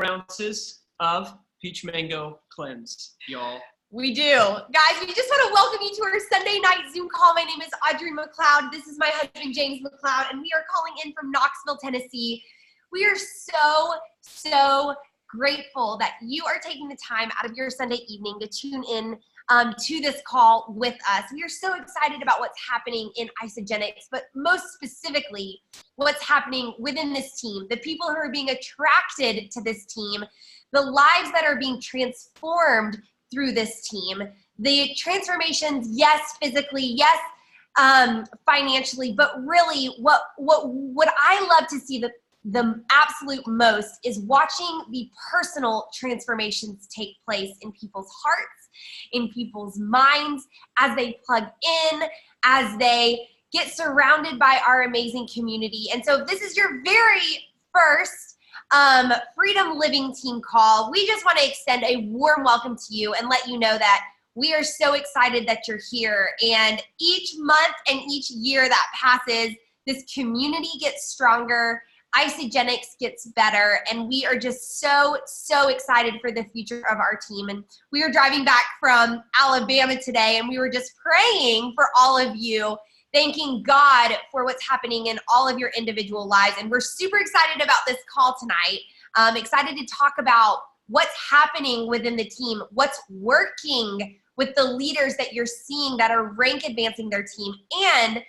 ounces of peach mango cleanse, y'all. We do. Guys, we just want to welcome you to our Sunday night Zoom call. My name is Audrey McLeod. This is my husband, James McLeod, and we are calling in from Knoxville, Tennessee. We are so grateful that you are taking the time out of your Sunday evening to tune in to this call with us. We are so excited about what's happening in Isagenix, but most specifically, what's happening within this team, the people who are being attracted to this team, the lives that are being transformed through this team, the transformations, yes, physically, yes, financially, but really what I love to see the absolute most is watching the personal transformations take place in people's hearts, in people's minds, as they plug in, as they get surrounded by our amazing community. And so if this is your very first Freedom Living Team call, we just want to extend a warm welcome to you and let you know that we are so excited that you're here. And each month and each year that passes, this community gets stronger, Isagenix gets better, and we are just so excited for the future of our team. And we were driving back from Alabama today, and we were just praying for all of you, thanking God for what's happening in all of your individual lives. And we're super excited about this call tonight. Excited to talk about what's happening within the team, what's working with the leaders that you're seeing that are rank advancing their team. And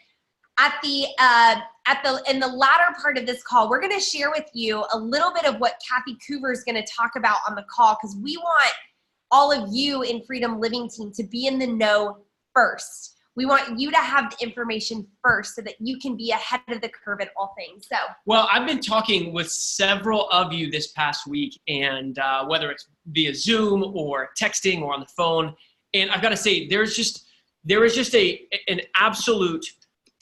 in the latter part of this call, we're going to share with you a little bit of what Kathy Coover is going to talk about on the call, because we want all of you in Freedom Living Team to be in the know first. We want you to have the information first so that you can be ahead of the curve in all things. So, well, I've been talking with several of you this past week, and whether it's via Zoom or texting or on the phone, and I've got to say, there is just an absolute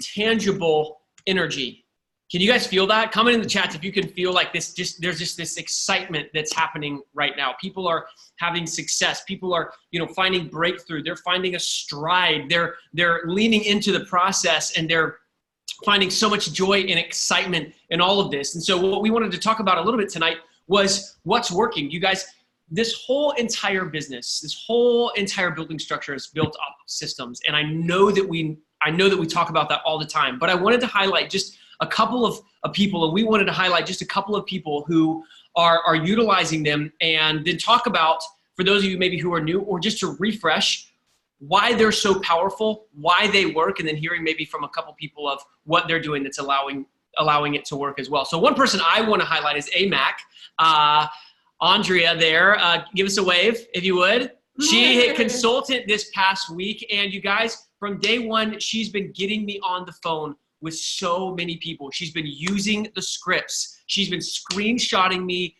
tangible energy. Can you guys feel that? Comment in the chats if you can feel like this. There's just this excitement that's happening right now. People are having success. People are, finding breakthrough. They're finding a stride. They're leaning into the process, and they're finding so much joy and excitement in all of this. And so what we wanted to talk about a little bit tonight was what's working. You guys, this whole entire business, this whole entire building structure is built up systems, and I know that we talk about that all the time, but I wanted to highlight just a couple of people, and we wanted to highlight just a couple of people who are utilizing them, and then talk about, for those of you maybe who are new, or just to refresh, why they're so powerful, why they work, and then hearing maybe from a couple people of what they're doing that's allowing it to work as well. So one person I want to highlight is AMAC. Andrea there, give us a wave if you would. She hit consultant this past week, and you guys, from day one, she's been getting me on the phone with so many people. She's been using the scripts. She's been screenshotting me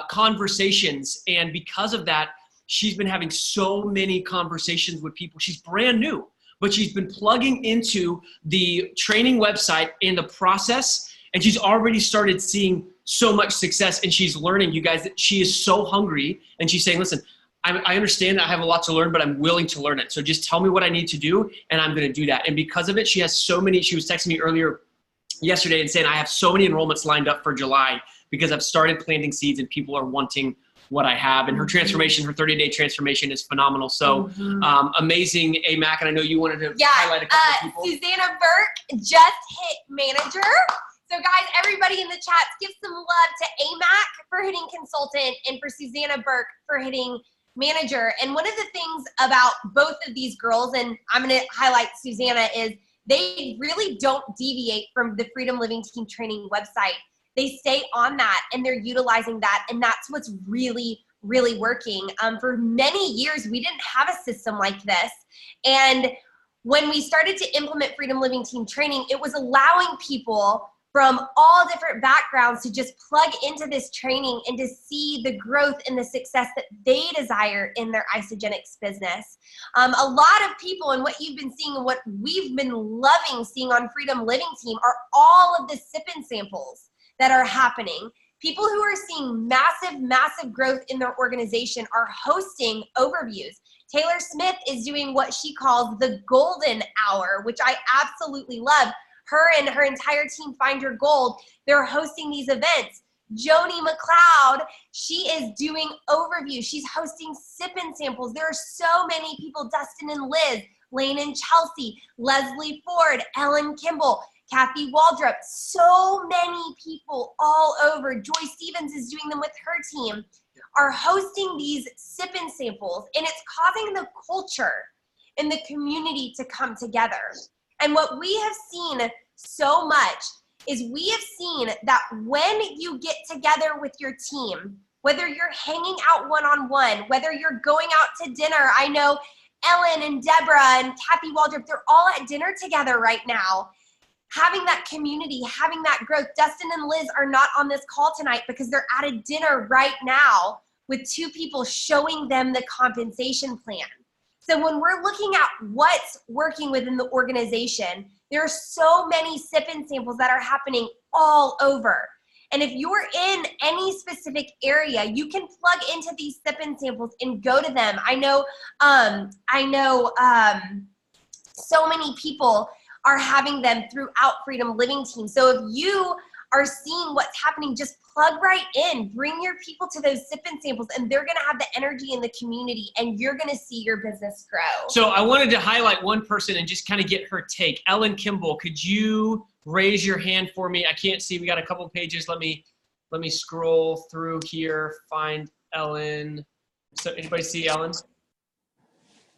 conversations, and because of that, she's been having so many conversations with people. She's brand new, but she's been plugging into the training website in the process, and she's already started seeing so much success, and she's learning, you guys, that she is so hungry, and she's saying, listen, I understand that I have a lot to learn, but I'm willing to learn it. So just tell me what I need to do, and I'm going to do that. And because of it, she has so many. She was texting me earlier yesterday and saying, I have so many enrollments lined up for July because I've started planting seeds and people are wanting what I have. And her transformation, her 30-day transformation is phenomenal. So amazing, AMAC. And I know you wanted to highlight a couple of people. Susanna Burke just hit manager. So guys, everybody in the chats, give some love to AMAC for hitting consultant and for Susanna Burke for hitting manager. And one of the things about both of these girls, and I'm going to highlight Susanna, is they really don't deviate from the Freedom Living Team training website. They stay on that, and they're utilizing that, and that's what's really working. For many years, we didn't have a system like this, and when we started to implement Freedom Living Team training, it was allowing people from all different backgrounds to just plug into this training and to see the growth and the success that they desire in their Isagenix business. A lot of people, and what you've been seeing and what we've been loving seeing on Freedom Living Team, are all of the sip-in samples that are happening. People who are seeing massive growth in their organization are hosting overviews. Taylor Smith is doing what she calls the golden hour, which I absolutely love. Her and her entire team, Find Your Gold, they're hosting these events. Joni McLeod, she is doing overview. She's hosting sip and samples. There are so many people, Dustin and Liz, Lane and Chelsea, Leslie Ford, Ellen Kimball, Kathy Waldrop, so many people all over. Joy Stevens is doing them with her team, are hosting these sip and samples, and it's causing the culture in the community to come together. And what we have seen so much is we have seen that when you get together with your team, whether you're hanging out one-on-one, whether you're going out to dinner, I know Ellen and Deborah and Kathy Waldrop, they're all at dinner together right now. Having that community, having that growth. Dustin and Liz are not on this call tonight because they're at a dinner right now with two people showing them the compensation plan. So when we're looking at what's working within the organization, there are so many sip and samples that are happening all over. And if you're in any specific area, you can plug into these sip and samples and go to them. I know so many people are having them throughout Freedom Living Team. So if you are seeing what's happening, just plug right in, bring your people to those sip and samples, and they're gonna have the energy in the community, and you're gonna see your business grow. So I wanted to highlight one person and just kind of get her take. Ellen Kimball, could you raise your hand for me? I can't see, we got a couple of pages. Let me scroll through here, find Ellen. So anybody see Ellen?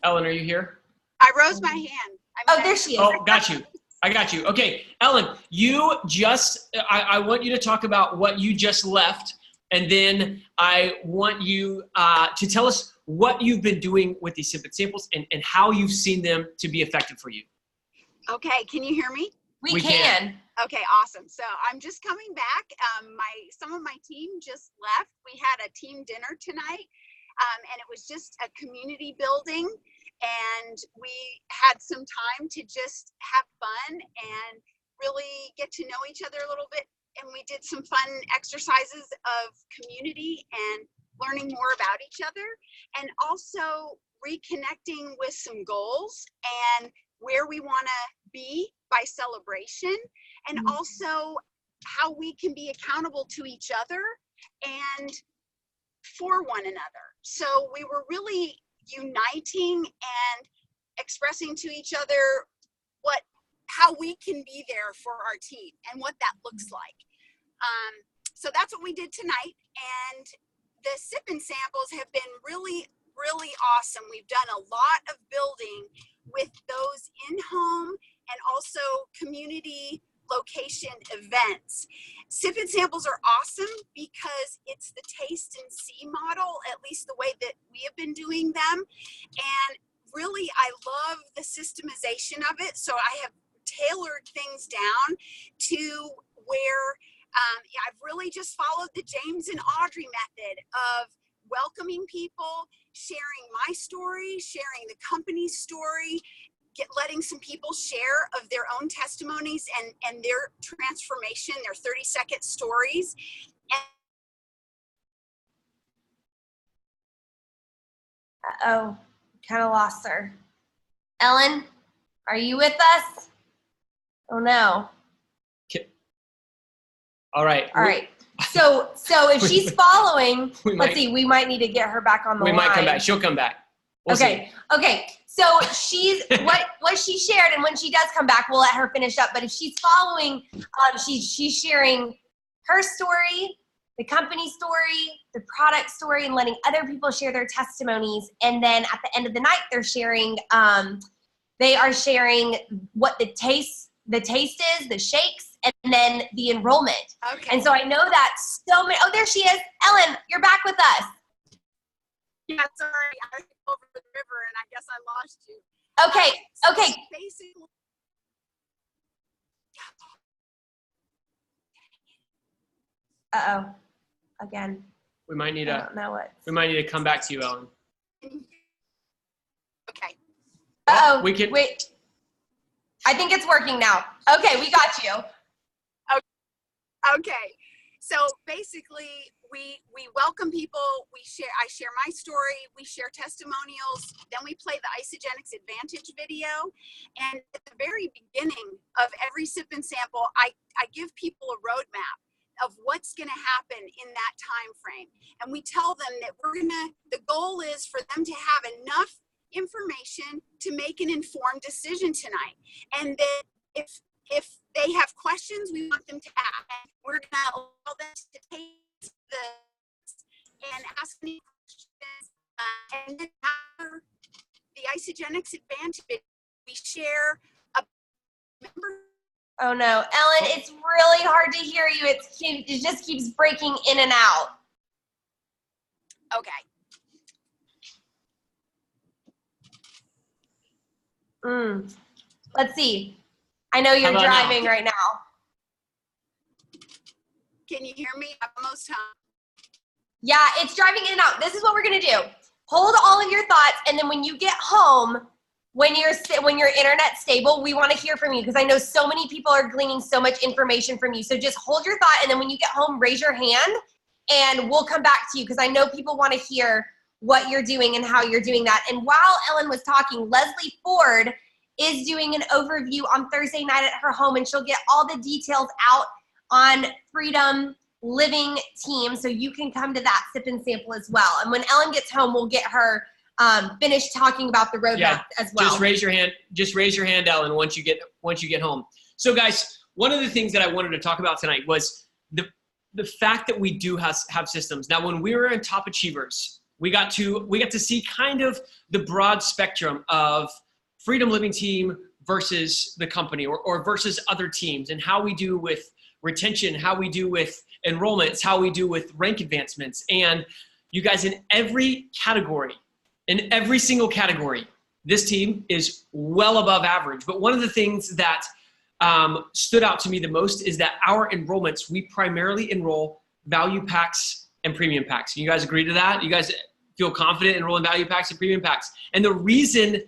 Ellen, are you here? I rose my hand. There she is. Oh, got you. I got you. Okay, Ellen, you just, I want you to talk about what you just left, and then I want you to tell us what you've been doing with these sip and samples and how you've seen them to be effective for you. Okay, can you hear me? We can. Okay, awesome. So I'm just coming back. Some of my team just left. We had a team dinner tonight, and it was just a community building. And we had some time to just have fun and really get to know each other a little bit. And we did some fun exercises of community and learning more about each other, and also reconnecting with some goals and where we want to be by celebration, and also how we can be accountable to each other and for one another. So we were really uniting and expressing to each other how we can be there for our team and what that looks like. So that's what we did tonight, and the sip and samples have been really awesome. We've done a lot of building with those in-home and also community location events. Sip and samples are awesome because it's the taste and see model, at least the way that we have been doing them. And really, I love the systemization of it. So I have tailored things down to where I've really just followed the James and Audrey method of welcoming people, sharing my story, sharing the company's story, letting some people share of their own testimonies and their transformation, their 30-second stories. Uh-oh, kind of lost her. Ellen, are you with us? Oh no. All right. All right. So if she's following, let's see, we might need to get her back on the line. We might come back. She'll come back. We'll see. Okay. So she's what she shared, and when she does come back, we'll let her finish up. But if she's following, she's sharing her story, the company story, the product story, and letting other people share their testimonies. And then at the end of the night, they're sharing. They are sharing what the taste is, the shakes, and then the enrollment. Okay. And so I know that so many. Oh, there she is, Ellen. You're back with us. Yeah, sorry, I was over the river and I guess I lost you. Okay. Basically, Uh-oh. Again. We might need I don't know what. We might need to come back to you, Ellen. okay. Uh-oh. We can wait. I think it's working now. Okay, we got you. Okay. So basically, we welcome people. I share my story. We share testimonials. Then we play the Isogenics Advantage video. And at the very beginning of every sip and sample, I give people a roadmap of what's going to happen in that time frame. And we tell them that the goal is for them to have enough information to make an informed decision tonight. And that if they have questions, we want them to ask. And we're going to allow them to take and ask any questions. And then after the Isagenix Advantage, we share a member. Oh no, Ellen, it's really hard to hear you. It just keeps breaking in and out. Okay. Let's see. I know you're driving right now. Can you hear me? I'm almost home. Yeah, it's driving in and out. This is what we're gonna do. Hold all of your thoughts, and then when you get home, when your internet's stable, we want to hear from you because I know so many people are gleaning so much information from you. So just hold your thought, and then when you get home, raise your hand, and we'll come back to you because I know people want to hear what you're doing and how you're doing that. And while Ellen was talking, Leslie Ford is doing an overview on Thursday night at her home, and she'll get all the details out on Freedom Living Team, so you can come to that sip and sample as well. And when Ellen gets home, we'll get her finished talking about the roadmap as well. Just raise your hand. Just raise your hand, Ellen, once you get home. So, guys, one of the things that I wanted to talk about tonight was the fact that we do have systems. Now, when we were in Top Achievers, we got to see kind of the broad spectrum of Freedom Living Team versus the company or versus other teams, and how we do with retention, how we do with enrollments, how we do with rank advancements. And you guys, in every category, in every single category, this team is well above average. But one of the things that stood out to me the most is that our enrollments, we primarily enroll value packs and premium packs. You guys agree to that? You guys feel confident enrolling value packs and premium packs? And the reason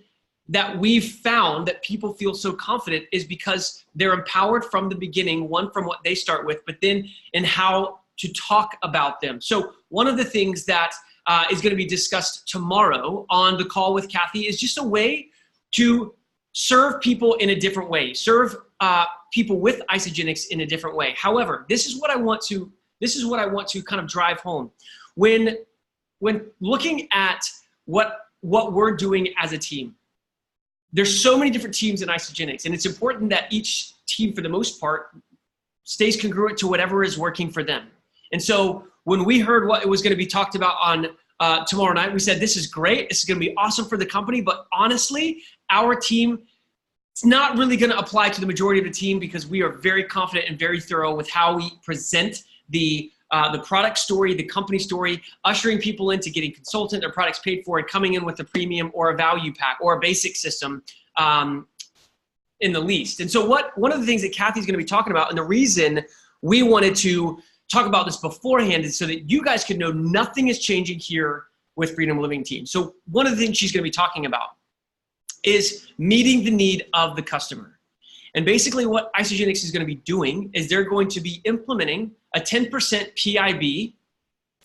that we've found that people feel so confident is because they're empowered from the beginning, one, from what they start with, but then in how to talk about them. So one of the things that is going to be discussed tomorrow on the call with Kathy is just a way to serve people in a different way, serve people with Isagenix in a different way. However, this is what I want to kind of drive home. When looking at what we're doing as a team, there's so many different teams in Isagenix, and it's important that each team, for the most part, stays congruent to whatever is working for them. And so when we heard what it was going to be talked about on tomorrow night, we said, this is great. This is going to be awesome for the company. But honestly, our team, it's not really going to apply to the majority of the team because we are very confident and very thorough with how we present the product story, the company story, ushering people into getting consultant, their products paid for, and coming in with a premium or a value pack or a basic system in the least. And so one of the things that Kathy's going to be talking about, and the reason we wanted to talk about this beforehand is so that you guys could know nothing is changing here with Freedom Living Team. So one of the things she's going to be talking about is meeting the need of the customer. And basically what Isagenix is going to be doing is they're going to be implementing a 10% PIB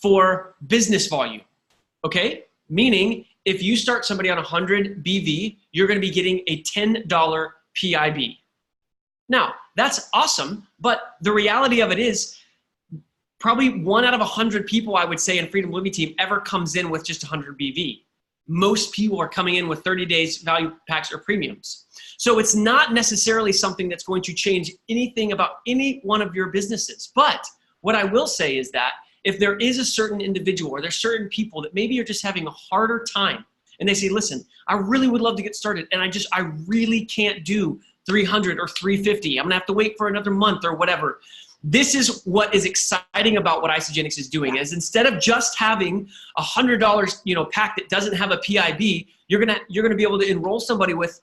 for business volume, okay? Meaning if you start somebody on 100 BV, you're going to be getting a $10 PIB. Now, that's awesome, but the reality of it is probably 1 out of 100 people, I would say, in Freedom Living Team ever comes in with just 100 BV. Most people are coming in with 30 days value packs or premiums. So it's not necessarily something that's going to change anything about any one of your businesses. But what I will say is that if there is a certain individual or there's certain people that maybe are just having a harder time and they say, listen, I really would love to get started and I really can't do 300 or 350. I'm gonna have to wait for another month or whatever. This is what is exciting about what Isagenix is doing is instead of just having a $100 pack that doesn't have a PIB, you're gonna be able to enroll somebody with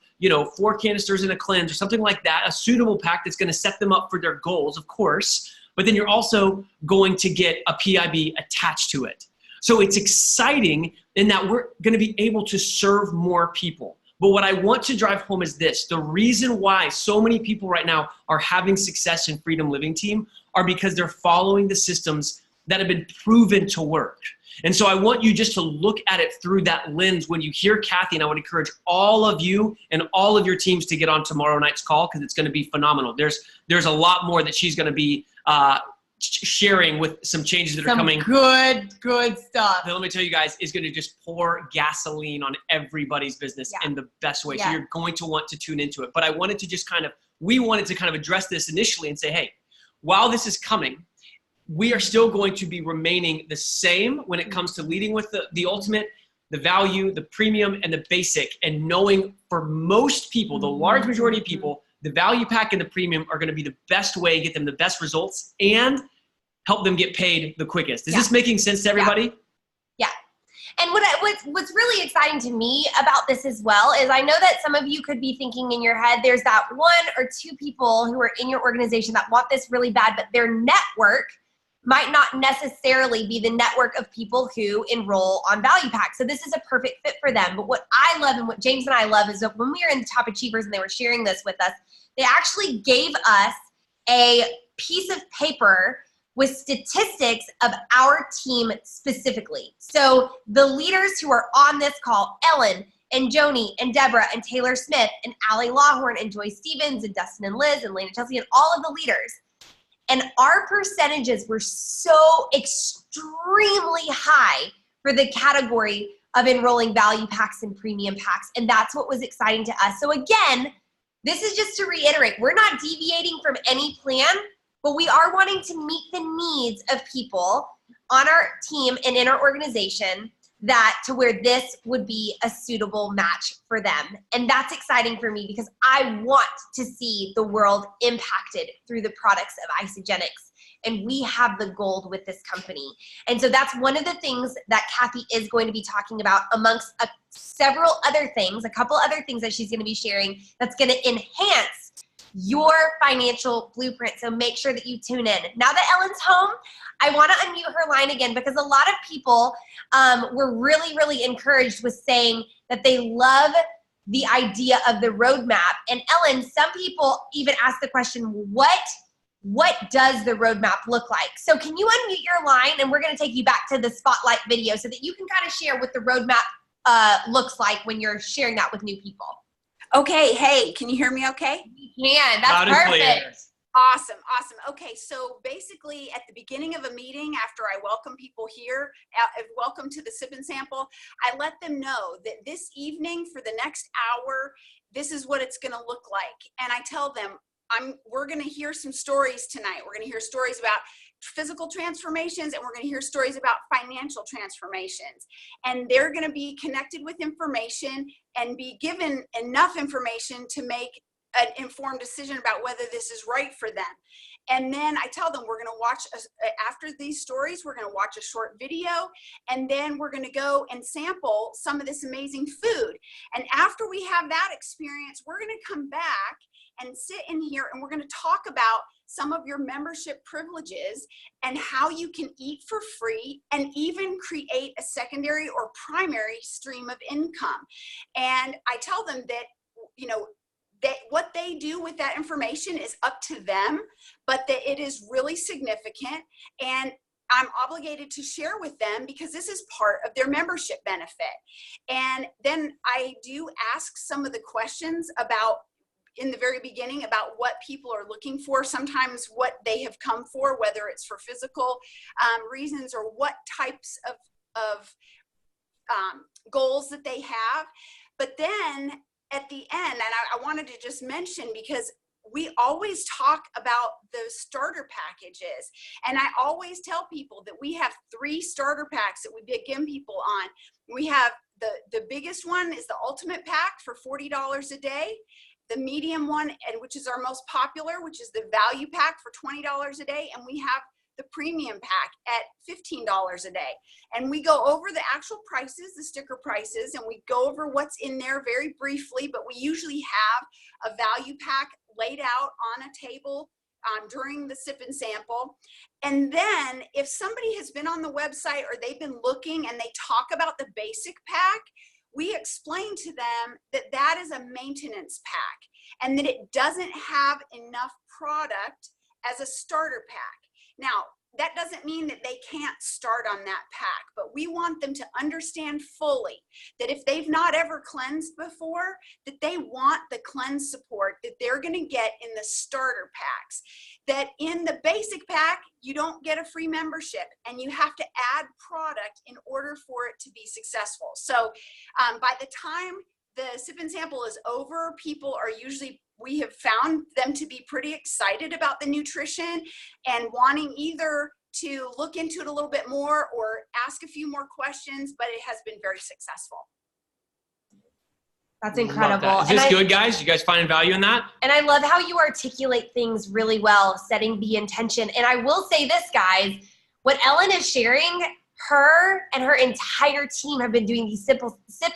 4 canisters in a cleanse or something like that, a suitable pack that's gonna set them up for their goals, of course, but then you're also going to get a PIB attached to it. So it's exciting in that we're gonna be able to serve more people. But what I want to drive home is this. The reason why so many people right now are having success in Freedom Living Team are because they're following the systems that have been proven to work. And so I want you just to look at it through that lens when you hear Kathy, and I would encourage all of you and all of your teams to get on tomorrow night's call because it's going to be phenomenal. There's a lot more that she's going to be sharing with some changes that are coming. Good stuff. That, let me tell you guys, is going to just pour gasoline on everybody's business in the best way. So you're going to want to tune into it. But I wanted to just we wanted to kind of address this initially and say, hey, while this is coming, we are still going to be remaining the same when it comes to leading with the ultimate, the value, the premium, and the basic, and knowing for most people, the large majority of people, the value pack and the premium are going to be the best way to get them the best results and help them get paid the quickest. Is this making sense to everybody? Yeah. And what's really exciting to me about this as well is I know that some of you could be thinking in your head, there's that 1 or 2 people who are in your organization that want this really bad, but their network might not necessarily be the network of people who enroll on Value Pack. So this is a perfect fit for them. But what I love and what James and I love is that when we were in the Top Achievers and they were sharing this with us, they actually gave us a piece of paper with statistics of our team specifically. So the leaders who are on this call, Ellen and Joni and Deborah and Taylor Smith and Allie Lawhorn and Joy Stevens and Dustin and Liz and Lena Chelsea and all of the leaders. And our percentages were so extremely high for the category of enrolling value packs and premium packs. And that's what was exciting to us. So again, this is just to reiterate, we're not deviating from any plan, but we are wanting to meet the needs of people on our team and in our organization to where this would be a suitable match for them. And that's exciting for me because I want to see the world impacted through the products of Isagenix. And we have the gold with this company. And so that's one of the things that Kathy is going to be talking about amongst several other things, a couple other things that she's going to be sharing that's going to enhance your financial blueprint. So make sure that you tune in. Now that Ellen's home, I want to unmute her line again because a lot of people were really, really encouraged with saying that they love the idea of the roadmap. And Ellen, some people even ask the question, what does the roadmap look like? So can you unmute your line and we're going to take you back to the spotlight video so that you can kind of share what the roadmap looks like when you're sharing that with new people. Okay, hey, can you hear me okay? We can, that's perfect. Awesome. Okay, so basically at the beginning of a meeting, after I welcome people here, welcome to the Sip and Sample, I let them know that this evening for the next hour, this is what it's gonna look like. And I tell them, we're gonna hear some stories tonight. We're gonna hear stories about physical transformations and we're gonna hear stories about financial transformations. And they're gonna be connected with information and be given enough information to make an informed decision about whether this is right for them. And then I tell them we're going to watch, after these stories, we're going to watch a short video, and then we're going to go and sample some of this amazing food. And after we have that experience, we're going to come back and sit in here and we're going to talk about some of your membership privileges and how you can eat for free and even create a secondary or primary stream of income. And I tell them that, you know, what they do with that information is up to them, but that it is really significant and I'm obligated to share with them because this is part of their membership benefit. And then I do ask some of the questions about in the very beginning about what people are looking for, sometimes what they have come for, whether it's for physical reasons or what types of goals that they have. But then at the end, and I wanted to just mention, because we always talk about the starter packages, and I always tell people that we have 3 starter packs that we begin people on. We have the biggest one is the ultimate pack for $40 a day. The medium one, and which is our most popular, which is the value pack for $20 a day, and we have the premium pack at $15 a day. And we go over the actual prices, the sticker prices, and we go over what's in there very briefly, but we usually have a value pack laid out on a table during the Sip and Sample. And then if somebody has been on the website or they've been looking and they talk about the basic pack, we explain to them that that is a maintenance pack and that it doesn't have enough product as a starter pack. Now, that doesn't mean that they can't start on that pack, but we want them to understand fully that if they've not ever cleansed before, that they want the cleanse support that they're going to get in the starter packs. That in the basic pack, you don't get a free membership, and you have to add product in order for it to be successful. So by the time the sip and sample is over, people are usually, we have found them to be pretty excited about the nutrition and wanting either to look into it a little bit more or ask a few more questions, but it has been very successful. That's incredible. That. Is this good, guys? You guys finding value in that? And I love how you articulate things really well, setting the intention. And I will say this, guys, what Ellen is sharing, her and her entire team have been doing these sip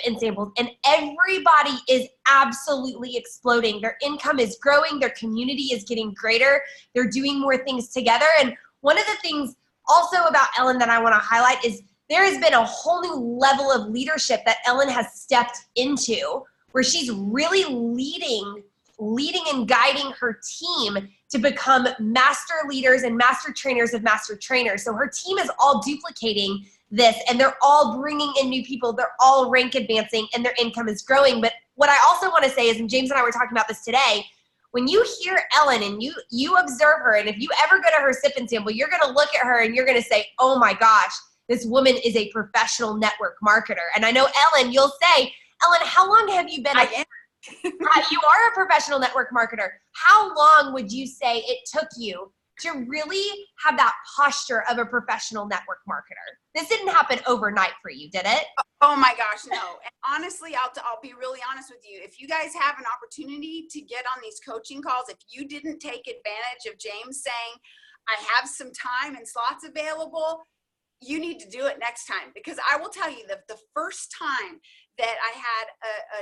and samples, and everybody is absolutely exploding. Their income is growing. Their community is getting greater. They're doing more things together. And one of the things also about Ellen that I want to highlight is there has been a whole new level of leadership that Ellen has stepped into, where she's really leading and guiding her team to become master leaders and master trainers of master trainers. So her team is all duplicating this, and they're all bringing in new people. They're all rank advancing, and their income is growing. But what I also want to say is, and James and I were talking about this today, when you hear Ellen and you observe her, and if you ever go to her sip and sample, you're going to look at her and you're going to say, oh my gosh, this woman is a professional network marketer. And I know, Ellen, you'll say, Ellen, how long have you been? You are a professional network marketer. How long would you say it took you to really have that posture of a professional network marketer? This didn't happen overnight for you, did it? Oh my gosh, no. And honestly, I'll be really honest with you. If you guys have an opportunity to get on these coaching calls, if you didn't take advantage of James saying, I have some time and slots available, you need to do it next time. Because I will tell you that the first time that I had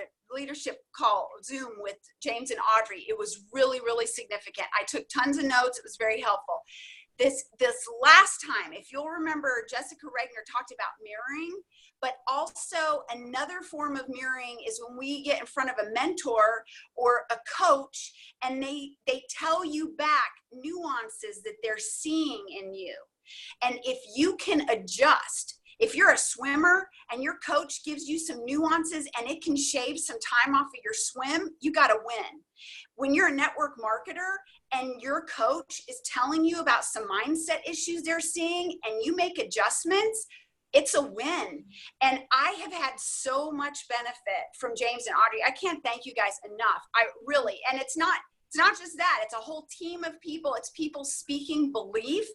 a leadership call, Zoom, with James and Audrey, it was really, really significant. I took tons of notes. It was very helpful. This last time, if you'll remember, Jessica Regner talked about mirroring, but also another form of mirroring is when we get in front of a mentor or a coach and they tell you back nuances that they're seeing in you. And if you can adjust, if you're a swimmer and your coach gives you some nuances and it can shave some time off of your swim, you got to win. When you're a network marketer and your coach is telling you about some mindset issues they're seeing and you make adjustments, it's a win. And I have had so much benefit from James and Audrey. I can't thank you guys enough. I really, and it's not just that, it's a whole team of people. It's people speaking belief.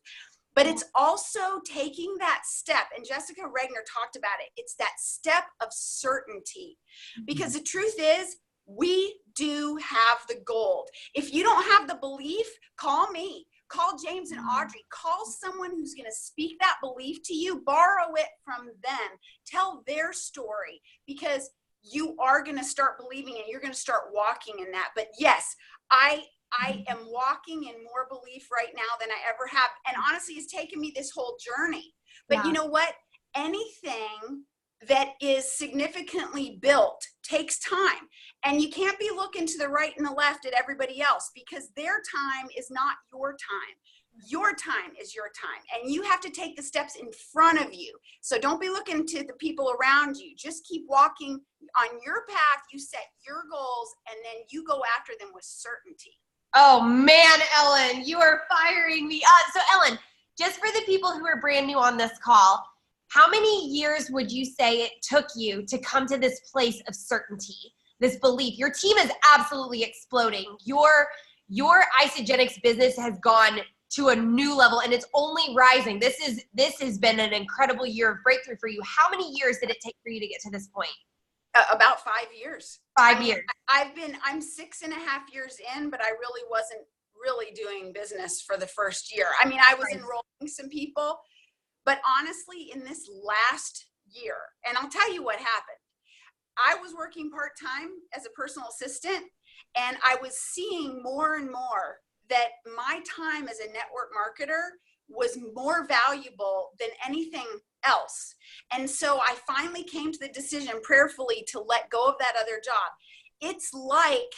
But it's also taking that step, and Jessica Regner talked about it. It's that step of certainty. Because the truth is, we do have the gold. If you don't have the belief, call me. Call James and Audrey. Call someone who's going to speak that belief to you. Borrow it from them. Tell their story, because you are going to start believing it. You're going to start walking in that. But yes, I am walking in more belief right now than I ever have. And honestly, it's taken me this whole journey. But you know what? Anything that is significantly built takes time. And you can't be looking to the right and the left at everybody else, because their time is not your time. Your time is your time. And you have to take the steps in front of you. So don't be looking to the people around you. Just keep walking on your path. You set your goals and then you go after them with certainty. Oh man, Ellen, you are firing me up. So Ellen, just for the people who are brand new on this call, how many years would you say it took you to come to this place of certainty, this belief? Your team is absolutely exploding. Your Isogenics business has gone to a new level and it's only rising. This has been an incredible year of breakthrough for you. How many years did it take for you to get to this point? About 5 years. 5 years. I'm 6.5 years in, but I really wasn't really doing business for the first year. I mean, I was enrolling some people, but honestly, in this last year, and I'll tell you what happened. I was working part-time as a personal assistant, and I was seeing more and more that my time as a network marketer was more valuable than anything else. And so I finally came to the decision prayerfully to let go of that other job. It's like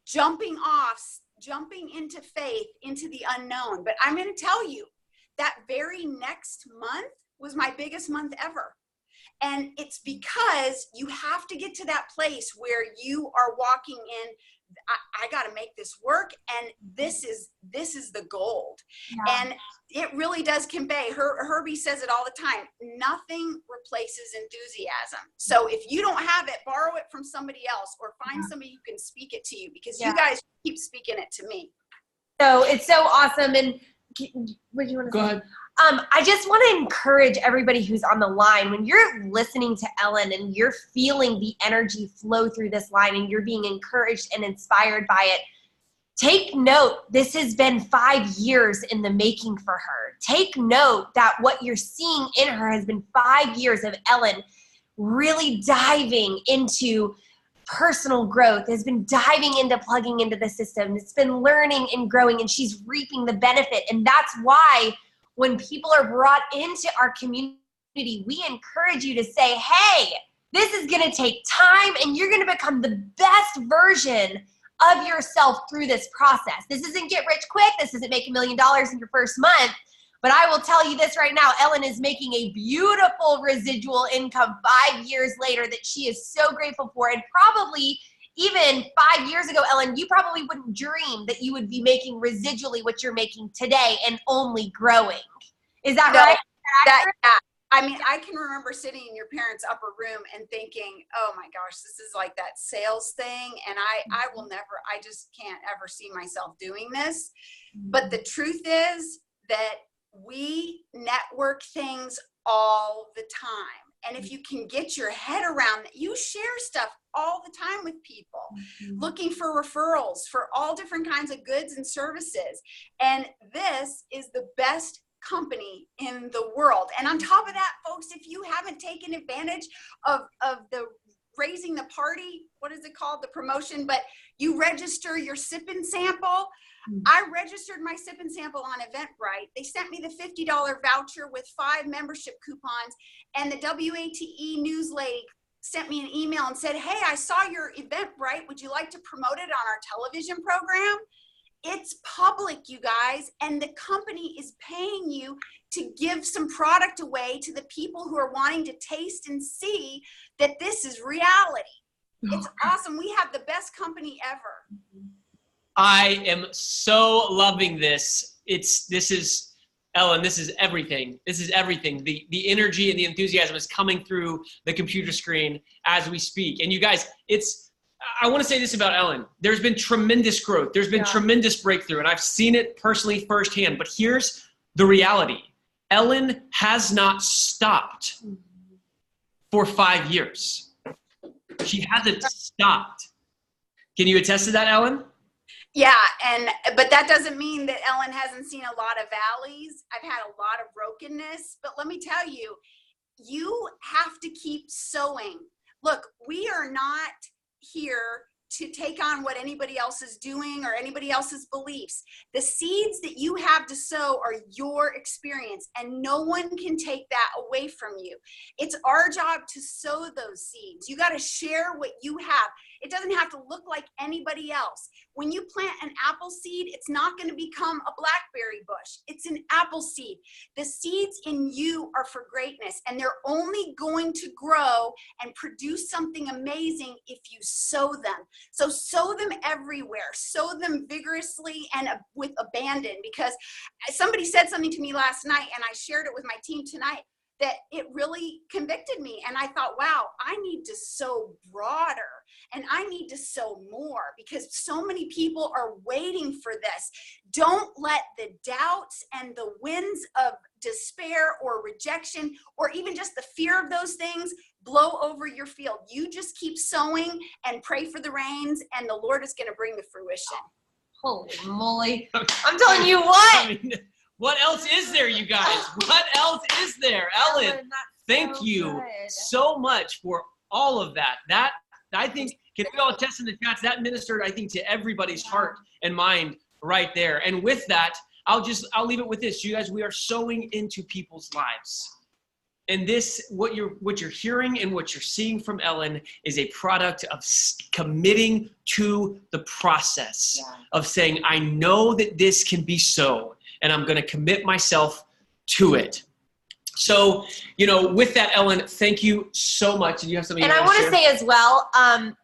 jumping into faith, into the unknown. But I'm going to tell you, that very next month was my biggest month ever. And it's because you have to get to that place where you are walking in, I got to make this work, and this is the gold. Yeah. And it really does convey. Herbie says it all the time. Nothing replaces enthusiasm. So if you don't have it, borrow it from somebody else, or find somebody who can speak it to you, because you guys keep speaking it to me. So it's so awesome. And what do you want to say? Go ahead. I just want to encourage everybody who's on the line, when you're listening to Ellen and you're feeling the energy flow through this line and you're being encouraged and inspired by it, take note, this has been 5 years in the making for her. Take note that what you're seeing in her has been 5 years of Ellen really diving into personal growth, has been diving into plugging into the system. It's been learning and growing, and she's reaping the benefit. And that's why when people are brought into our community, we encourage you to say, hey, this is going to take time, and you're going to become the best version of yourself through this process. This isn't get rich quick. This isn't make $1 million in your first month. But I will tell you this right now, Ellen is making a beautiful residual income 5 years later that she is so grateful for. And probably even 5 years ago, Ellen, you probably wouldn't dream that you would be making residually what you're making today and only growing. Is that right? I mean, I can remember sitting in your parents' upper room and thinking, oh my gosh, this is like that sales thing. And I will never, I just can't ever see myself doing this. But the truth is that we network things all the time. And if you can get your head around that, you share stuff all the time with people, looking for referrals for all different kinds of goods and services. And this is the best company in the world. And on top of that, folks, if you haven't taken advantage of the raising the party, what is it called? The promotion, but you register your sip and sample. I registered my sip and sample on Eventbrite. They sent me the $50 voucher with 5 membership coupons, and the WATE news lady sent me an email and said, hey, I saw your Eventbrite. Would you like to promote it on our television program? It's public, you guys, and the company is paying you to give some product away to the people who are wanting to taste and see that this is reality. It's awesome. We have the best company ever. I am so loving this. This is, Ellen, this is everything. This is everything. The energy and the enthusiasm is coming through the computer screen as we speak. And you guys, I want to say this about Ellen. There's been tremendous growth. There's been tremendous breakthrough, and I've seen it personally firsthand. But here's the reality. Ellen has not stopped for 5 years. She hasn't stopped. Can you attest to that, Ellen? Yeah, but that doesn't mean that Ellen hasn't seen a lot of valleys. I've had a lot of brokenness, but let me tell you, you have to keep sowing. Look, we are not here to take on what anybody else is doing or anybody else's beliefs. The seeds that you have to sow are your experience, and no one can take that away from you. It's our job to sow those seeds. You got to share what you have. It doesn't have to look like anybody else. When you plant an apple seed, it's not going to become a blackberry bush. It's an apple seed. The seeds in you are for greatness, and they're only going to grow and produce something amazing if you sow them. So sow them everywhere. Sow them vigorously and with abandon, because somebody said something to me last night, and I shared it with my team tonight, that it really convicted me. And I thought, wow, I need to sow broader, and I need to sow more, because so many people are waiting for this. Don't let the doubts and the winds of despair or rejection, or even just the fear of those things, blow over your field. You just keep sowing and pray for the rains, and the Lord is going to bring the fruition. Holy moly. I'm telling you what. What else is there, you guys? What else is there? Ellen, thank you so much for all of that. That, I think, can we all attest in the chats, that ministered, I think, to everybody's heart and mind right there. And with that, I'll leave it with this. You guys, we are sowing into people's lives. And this, what you're hearing and what you're seeing from Ellen is a product of committing to the process of saying, I know that this can be so, and I'm going to commit myself to it. So, with that, Ellen, thank you so much. Did you have something? And I want to say as well,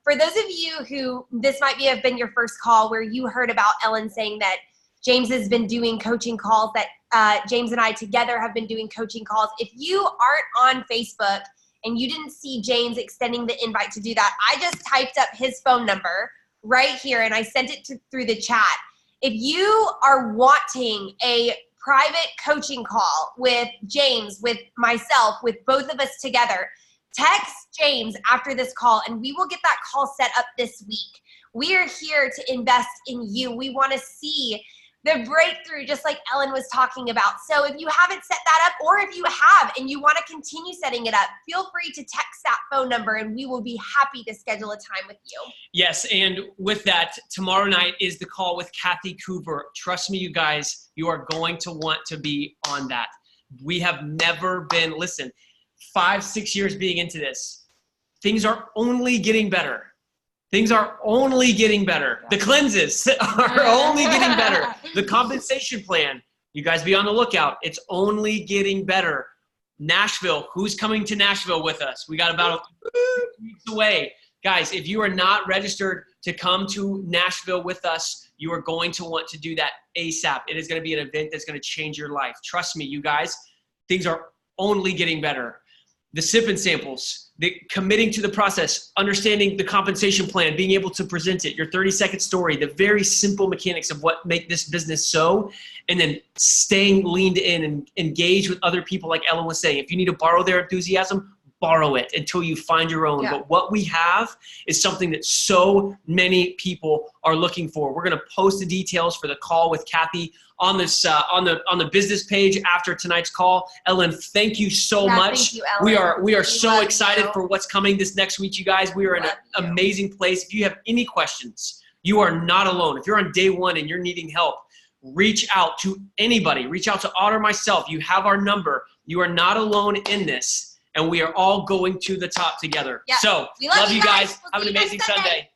for those of you who this might have been your first call where you heard about Ellen saying that James has been doing coaching calls, that James and I together have been doing coaching calls. If you aren't on Facebook and you didn't see James extending the invite to do that, I just typed up his phone number right here and I sent it through the chat. If you are wanting a private coaching call with James, with myself, with both of us together, text James after this call and we will get that call set up this week. We are here to invest in you. We want to see the breakthrough, just like Ellen was talking about. So if you haven't set that up, or if you have and you want to continue setting it up, feel free to text that phone number and we will be happy to schedule a time with you. Yes, and with that, tomorrow night is the call with Kathy Cooper. Trust me, you guys, you are going to want to be on that. We have never been, 5-6 years being into this, things are only getting better. Things are only getting better. The cleanses are only getting better. The compensation plan, you guys be on the lookout. It's only getting better. Nashville, who's coming to Nashville with us? We got about 2 weeks away. Guys, if you are not registered to come to Nashville with us, you are going to want to do that ASAP. It is going to be an event that's going to change your life. Trust me, you guys, things are only getting better. The sip and samples, the committing to the process, understanding the compensation plan, being able to present it, your 30-second story, the very simple mechanics of what make this business so, and then staying leaned in and engage with other people like Ellen was saying. If you need to borrow their enthusiasm, borrow it until you find your own. Yeah. But what we have is something that so many people are looking for. We're going to post the details for the call with Kathy on this on the business page after tonight's call. Ellen, thank you so much. Thank you, Ellen. We are so excited for what's coming this next week, you guys. We are in an amazing place. If you have any questions, you are not alone. If you're on day one and you're needing help, reach out to anybody. Reach out to Otter or myself. You have our number. You are not alone in this. And we are all going to the top together. Yeah. So, love you guys. Have an amazing Sunday.